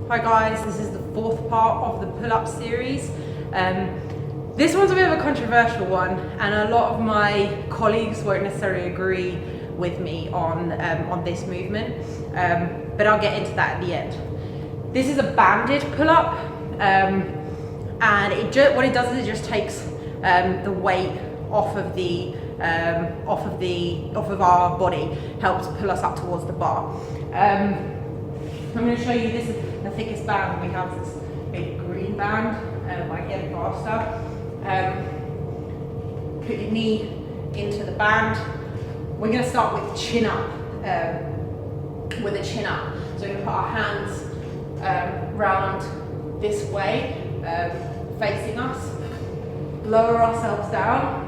Hi guys, this is the fourth part of the pull-up series. This one's a bit of a controversial one, and a lot of my colleagues won't necessarily agree with me on this movement, but I'll get into that at the end. This is a banded pull-up, and what it does is it just takes the weight off of our body, helps pull us up towards the bar. I'm going to show you, this is the thickest band we have, this big green band, again faster. Put your knee into the band. We're going to start with chin up, with a chin up. So we're going to put our hands round this way, facing us, lower ourselves down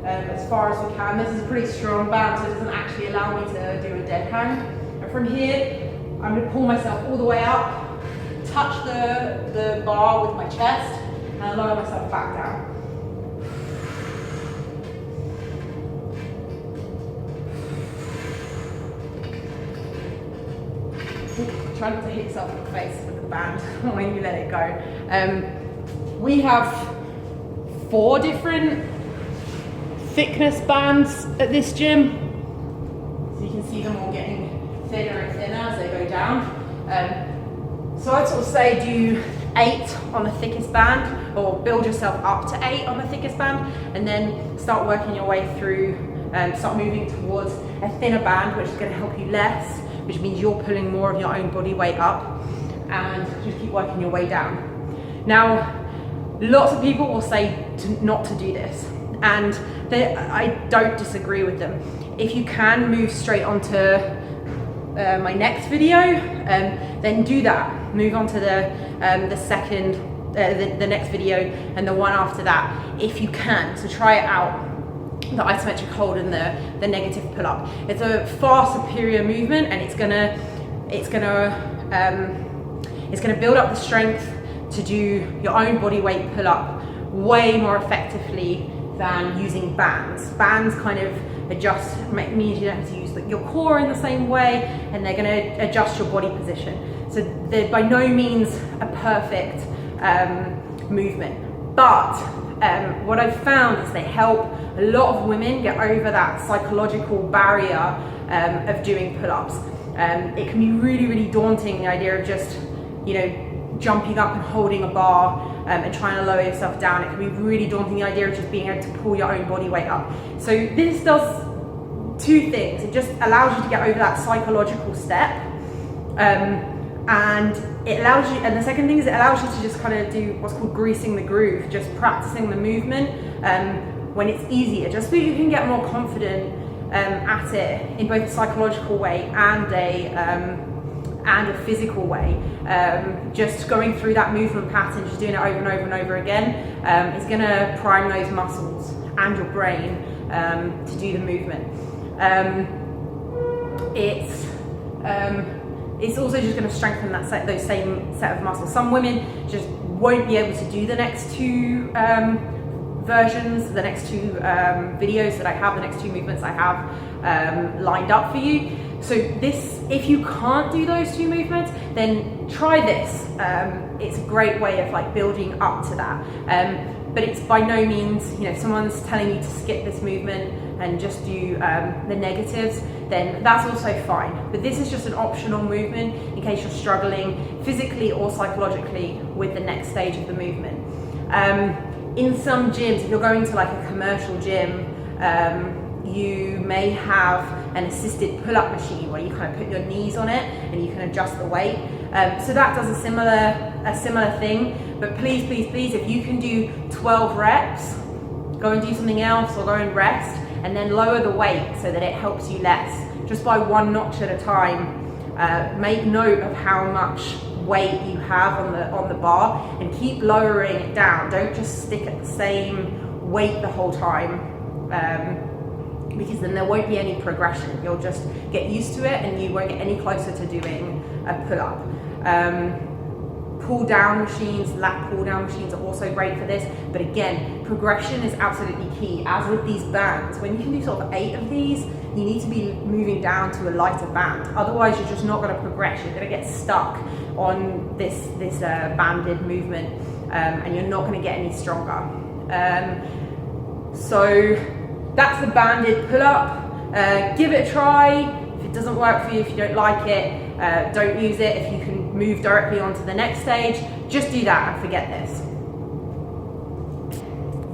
as far as we can. This is a pretty strong band, so it doesn't actually allow me to do a dead hang. And from here, I'm going to pull myself all the way up, touch the bar with my chest, and lower myself back down. Try not to hit yourself in the face with the band when you let it go. We have 4 different thickness bands at this gym. So you can see them all getting thinner and thinner as they go down. So I'd sort of say do 8 on the thickest band, or build yourself up to 8 on the thickest band, and then start working your way through, start moving towards a thinner band, which is going to help you less, which means you're pulling more of your own body weight up, and just keep working your way down. Now, lots of people will say not to do this, and I don't disagree with them. If you can move straight onto my next video, then do that. Move on to the next video and the one after that if you can. So try it out, the isometric hold and the negative pull-up. It's a far superior movement, and it's gonna build up the strength to do your own body weight pull-up way more effectively than using bands. Bands kind of means you don't have to use your core in the same way, and they're going to adjust your body position. So they're by no means a perfect movement. But what I've found is they help a lot of women get over that psychological barrier of doing pull-ups. It can be really, really daunting, the idea of just, jumping up and holding a bar and trying to lower yourself down. It can be really daunting, the idea of just being able to pull your own body weight up. So this does 2 things. It just allows you to get over that psychological step, and it allows you, and the second thing is it allows you to just kind of do what's called greasing the groove, just practicing the movement when it's easier, just so you can get more confident at it in both a psychological way and a physical way. Just going through that movement pattern, just doing it over and over and over again, is going to prime those muscles and your brain to do the movement. It's also just going to strengthen those same set of muscles. Some women just won't be able to do the next 2 versions, the next 2 videos that I have, the next 2 movements I have lined up for you. So if you can't do those 2 movements, then try this. It's a great way of building up to that. But it's by no means, if someone's telling you to skip this movement and just do the negatives, then that's also fine. But this is just an optional movement in case you're struggling physically or psychologically with the next stage of the movement. In some gyms, if you're going to a commercial gym, you may have an assisted pull-up machine where you kind of put your knees on it and you can adjust the weight. So that does a similar thing, but please, if you can do 12 reps, go and do something else, or go and rest, and then lower the weight so that it helps you less, just by 1 notch at a time. Make note of how much weight you have on the bar, and keep lowering it down. Don't just stick at the same weight the whole time, because then there won't be any progression. You'll just get used to it, and you won't get any closer to doing a pull-up. Pull down machines, lat pull down machines are also great for this, but again, progression is absolutely key. As with these bands, when you can do sort of 8 of these, you need to be moving down to a lighter band. Otherwise, you're just not going to progress. You're going to get stuck on this banded movement, and you're not going to get any stronger. So that's the banded pull-up. Give it a try. If it doesn't work for you, if you don't like it, don't use it. If you can move directly onto the next stage, just do that and forget this.